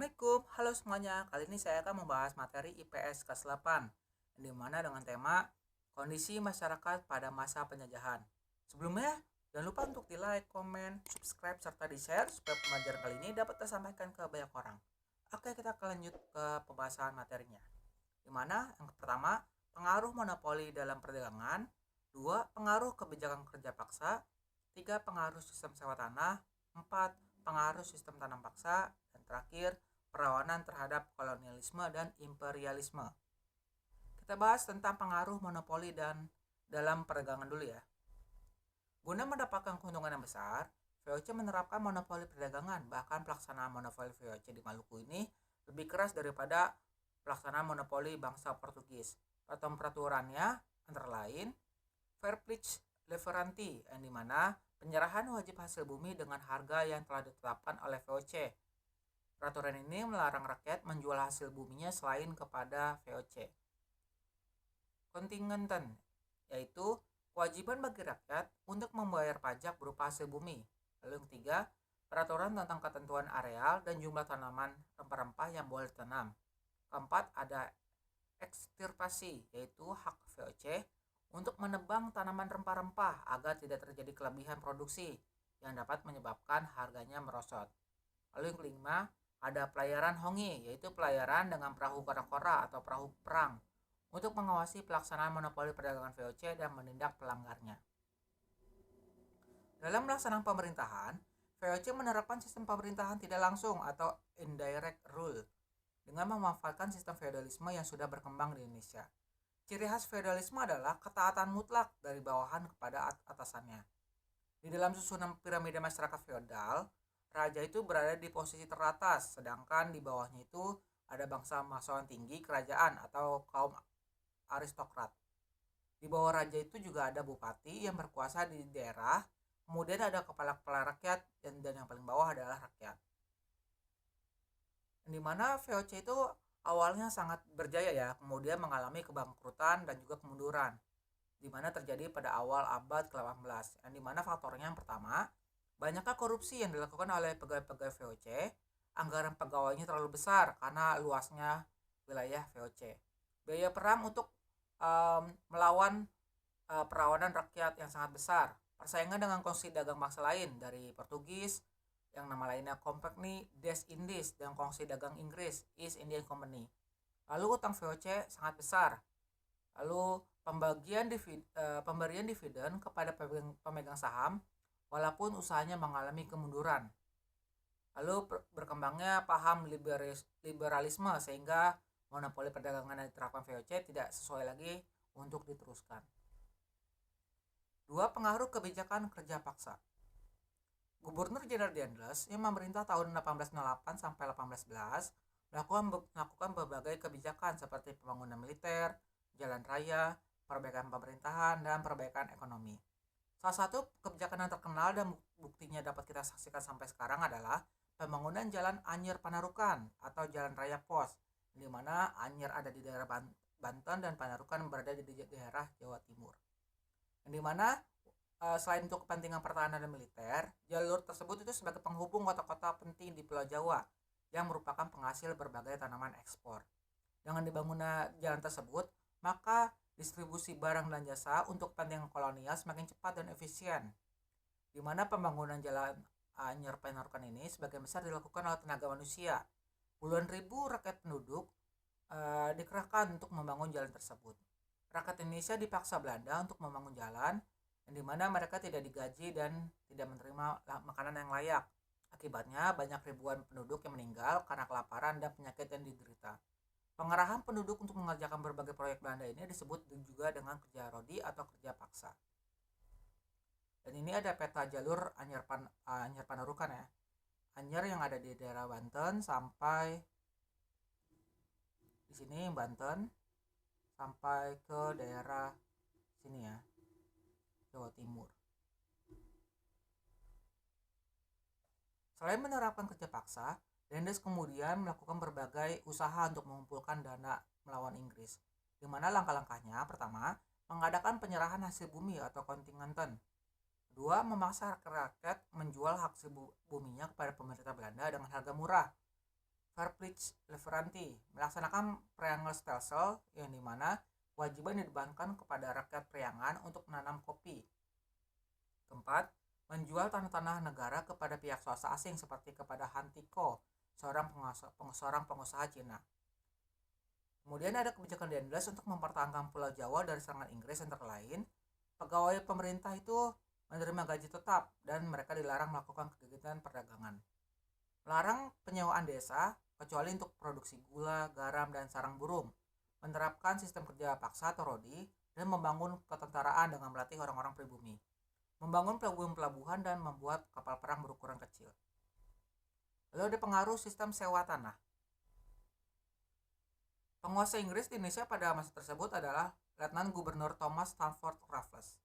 Assalamualaikum, halo semuanya. Kali ini saya akan membahas materi IPS kelas 8, di mana dengan tema kondisi masyarakat pada masa penjajahan. Sebelumnya, jangan lupa untuk di like, komen, subscribe, serta di share supaya pembelajaran kali ini dapat tersampaikan ke banyak orang. Oke, kita akan lanjut ke pembahasan materinya. Di mana yang pertama, pengaruh monopoli dalam perdagangan, dua, pengaruh kebijakan kerja paksa, tiga, pengaruh sistem sewa tanah, empat, pengaruh sistem tanam paksa, dan terakhir, perlawanan terhadap kolonialisme dan imperialisme. Kita bahas tentang pengaruh monopoli dan dalam perdagangan dulu ya. Guna mendapatkan keuntungan yang besar, VOC menerapkan monopoli perdagangan. Bahkan pelaksanaan monopoli VOC di Maluku ini lebih keras daripada pelaksanaan monopoli bangsa Portugis. Peraturannya antara lain Fair Pledge Leveranti, yang dimana penyerahan wajib hasil bumi dengan harga yang telah ditetapkan oleh VOC. Peraturan ini melarang rakyat menjual hasil buminya selain kepada VOC. Kontingenten, yaitu kewajiban bagi rakyat untuk membayar pajak berupa hasil bumi. Lalu yang ketiga, peraturan tentang ketentuan areal dan jumlah tanaman rempah-rempah yang boleh ditanam. Keempat, ada ekstirpasi, yaitu hak VOC untuk menebang tanaman rempah-rempah agar tidak terjadi kelebihan produksi yang dapat menyebabkan harganya merosot. Lalu yang kelima, ada pelayaran hongi, yaitu pelayaran dengan perahu kora-kora atau perahu perang untuk mengawasi pelaksanaan monopoli perdagangan VOC dan menindak pelanggarnya. Dalam melaksanakan pemerintahan, VOC menerapkan sistem pemerintahan tidak langsung atau indirect rule dengan memanfaatkan sistem feodalisme yang sudah berkembang di Indonesia. Ciri khas feodalisme adalah ketaatan mutlak dari bawahan kepada atasannya. Di dalam susunan piramida masyarakat feodal, raja itu berada di posisi teratas, sedangkan di bawahnya itu ada bangsa bangsawan tinggi kerajaan atau kaum aristokrat. Di bawah raja itu juga ada bupati yang berkuasa di daerah, kemudian ada kepala-kepala rakyat, dan yang paling bawah adalah rakyat. Di mana VOC itu awalnya sangat berjaya ya, kemudian mengalami kebangkrutan dan juga kemunduran, di mana terjadi pada awal abad ke-18. Yang dimana faktornya yang pertama, banyaknya korupsi yang dilakukan oleh pegawai-pegawai VOC, anggaran pegawainya terlalu besar karena luasnya wilayah VOC. Biaya perang untuk melawan perlawanan rakyat yang sangat besar. Persaingan dengan kongsi dagang bangsa lain dari Portugis, yang nama lainnya Compagnie des Indes, dan kongsi dagang Inggris, East Indian Company. Lalu utang VOC sangat besar. Lalu pemberian dividen kepada pemegang saham walaupun usahanya mengalami kemunduran. Lalu berkembangnya paham liberalisme sehingga monopoli perdagangan yang diterapkan VOC tidak sesuai lagi untuk diteruskan. Dua, pengaruh kebijakan kerja paksa. Gubernur Jenderal Dendles yang memerintah tahun 1808 sampai 1811 melakukan berbagai kebijakan seperti pembangunan militer, jalan raya, perbaikan pemerintahan, dan perbaikan ekonomi. Salah satu kebijakan yang terkenal dan buktinya dapat kita saksikan sampai sekarang adalah pembangunan Jalan Anyer Panarukan atau Jalan Raya Pos, di mana Anyer ada di daerah Banten dan Panarukan berada di daerah Jawa Timur. Di mana selain untuk kepentingan pertahanan dan militer, jalur tersebut itu sebagai penghubung kota-kota penting di Pulau Jawa yang merupakan penghasil berbagai tanaman ekspor. Dengan dibangunnya jalan tersebut, maka distribusi barang dan jasa untuk kepentingan kolonial semakin cepat dan efisien. Di mana pembangunan jalan Anyer Panarukan ini sebagian besar dilakukan oleh tenaga manusia. Puluhan ribu rakyat penduduk dikerahkan untuk membangun jalan tersebut. Rakyat Indonesia dipaksa Belanda untuk membangun jalan, di mana mereka tidak digaji dan tidak menerima makanan yang layak. Akibatnya banyak ribuan penduduk yang meninggal karena kelaparan dan penyakit yang diderita. Pengerahan penduduk untuk mengerjakan berbagai proyek Belanda ini disebut juga dengan kerja rodi atau kerja paksa. Dan ini ada peta jalur Anyer Panarukan ya. Anyer yang ada di daerah Banten sampai di sini Banten sampai ke daerah sini ya, Jawa Timur. Selain menerapkan kerja paksa, Dendles kemudian melakukan berbagai usaha untuk mengumpulkan dana melawan Inggris, di mana langkah-langkahnya pertama, mengadakan penyerahan hasil bumi atau kontingenten. Kedua, memaksa rakyat menjual hasil buminya kepada pemerintah Belanda dengan harga murah. Fairpleach Leveranti melaksanakan Priangle Stelsel yang dimana kewajiban dibebankan kepada rakyat Priangan untuk menanam kopi. Keempat, menjual tanah-tanah negara kepada pihak swasta asing seperti kepada Han Tiko, seorang pengusaha Cina. Kemudian ada kebijakan Dendles untuk mempertahankan Pulau Jawa dari serangan Inggris, antara lain pegawai pemerintah itu menerima gaji tetap dan mereka dilarang melakukan kegiatan perdagangan. Melarang penyewaan desa kecuali untuk produksi gula, garam, dan sarang burung. Menerapkan sistem kerja paksa atau rodi dan membangun ketentaraan dengan melatih orang-orang pribumi. Membangun pelabuhan-pelabuhan dan membuat kapal perang berukuran kecil. Lalu ada pengaruh sistem sewa tanah. Penguasa Inggris di Indonesia pada masa tersebut adalah Letnan Gubernur Thomas Stamford Raffles,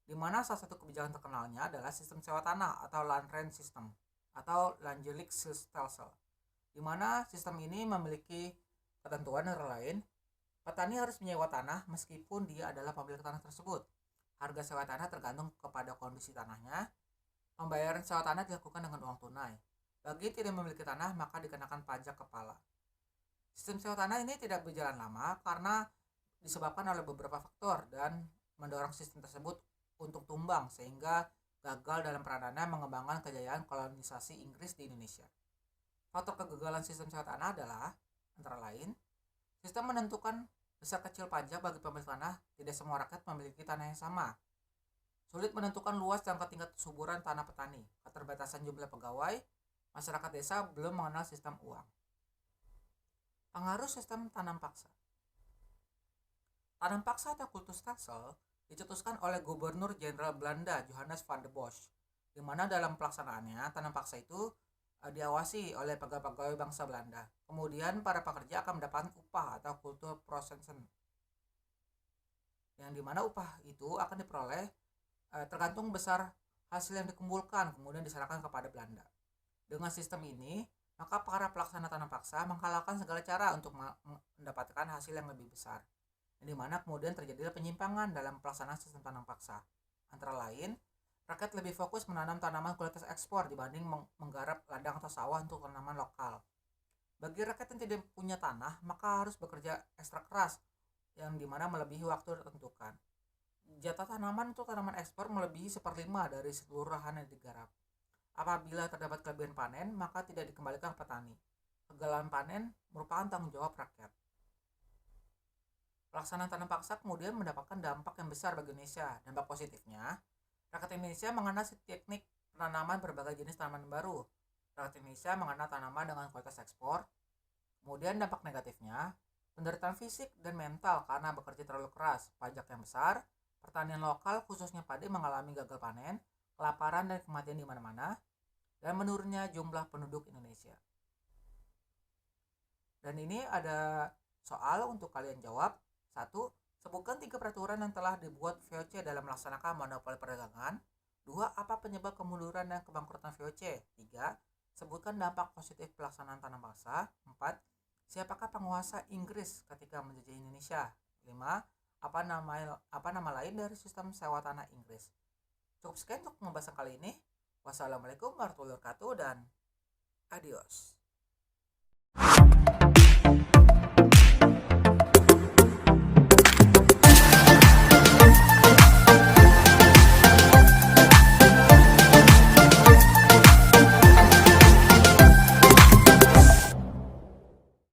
di mana salah satu kebijakan terkenalnya adalah sistem sewa tanah atau land rent system atau Landgelijk Stelsel, di mana sistem ini memiliki ketentuan antara lain petani harus menyewa tanah meskipun dia adalah pemilik tanah tersebut. Harga sewa tanah tergantung kepada kondisi tanahnya. Pembayaran sewa tanah dilakukan dengan uang tunai. Bagi tidak memiliki tanah maka dikenakan pajak kepala. Sistem sewa tanah ini tidak berjalan lama karena disebabkan oleh beberapa faktor dan mendorong sistem tersebut untuk tumbang sehingga gagal dalam peranannya mengembangkan kejayaan kolonisasi Inggris di Indonesia. Faktor kegagalan sistem sewa tanah adalah antara lain sistem menentukan besar kecil pajak bagi pemilik tanah. Tidak semua rakyat memiliki tanah yang sama. Sulit menentukan luas dan tingkat kesuburan tanah petani. Keterbatasan jumlah pegawai. Masyarakat desa belum mengenal sistem uang. Pengaruh sistem tanam paksa. Tanam paksa atau kultus stelsel dicetuskan oleh Gubernur Jenderal Belanda Johannes van der Bosch, di mana dalam pelaksanaannya tanam paksa itu diawasi oleh pegawai-pegawai bangsa Belanda. Kemudian para pekerja akan mendapatkan upah atau kulturprosensen, yang dimana upah itu akan diperoleh tergantung besar hasil yang dikumpulkan kemudian diserahkan kepada Belanda. Dengan sistem ini maka para pelaksana tanam paksa menghalalkan segala cara untuk mendapatkan hasil yang lebih besar, di mana kemudian terjadilah penyimpangan dalam pelaksanaan sistem tanam paksa. Antara lain, rakyat lebih fokus menanam tanaman kualitas ekspor dibanding menggarap ladang atau sawah untuk tanaman lokal. Bagi rakyat yang tidak punya tanah, maka harus bekerja ekstra keras, yang dimana melebihi waktu tertentukan. Jatah tanaman untuk tanaman ekspor melebihi 1/5 dari seluruh lahan yang digarap. Apabila terdapat kelebihan panen, maka tidak dikembalikan ke petani. Kegagalan panen merupakan tanggung jawab rakyat. Pelaksanaan tanam paksa kemudian mendapatkan dampak yang besar bagi Indonesia. Dampak positifnya, rakyat Indonesia mengenal teknik penanaman berbagai jenis tanaman baru. Rakyat Indonesia mengenal tanaman dengan kualitas ekspor. Kemudian dampak negatifnya, penderitaan fisik dan mental karena bekerja terlalu keras, pajak yang besar, pertanian lokal khususnya padi mengalami gagal panen, kelaparan dan kematian di mana-mana, dan menurunnya jumlah penduduk Indonesia. Dan ini ada soal untuk kalian jawab. 1. Sebutkan 3 peraturan yang telah dibuat VOC dalam melaksanakan monopoli perdagangan. 2. Apa penyebab kemunduran dan kebangkrutan VOC? 3. Sebutkan dampak positif pelaksanaan tanam paksa. 4. Siapakah penguasa Inggris ketika menjajah Indonesia? 5. Apa nama lain dari sistem sewa tanah Inggris? Cukup sekian untuk pembahasan kali ini. Wassalamualaikum warahmatullahi wabarakatuh dan adios.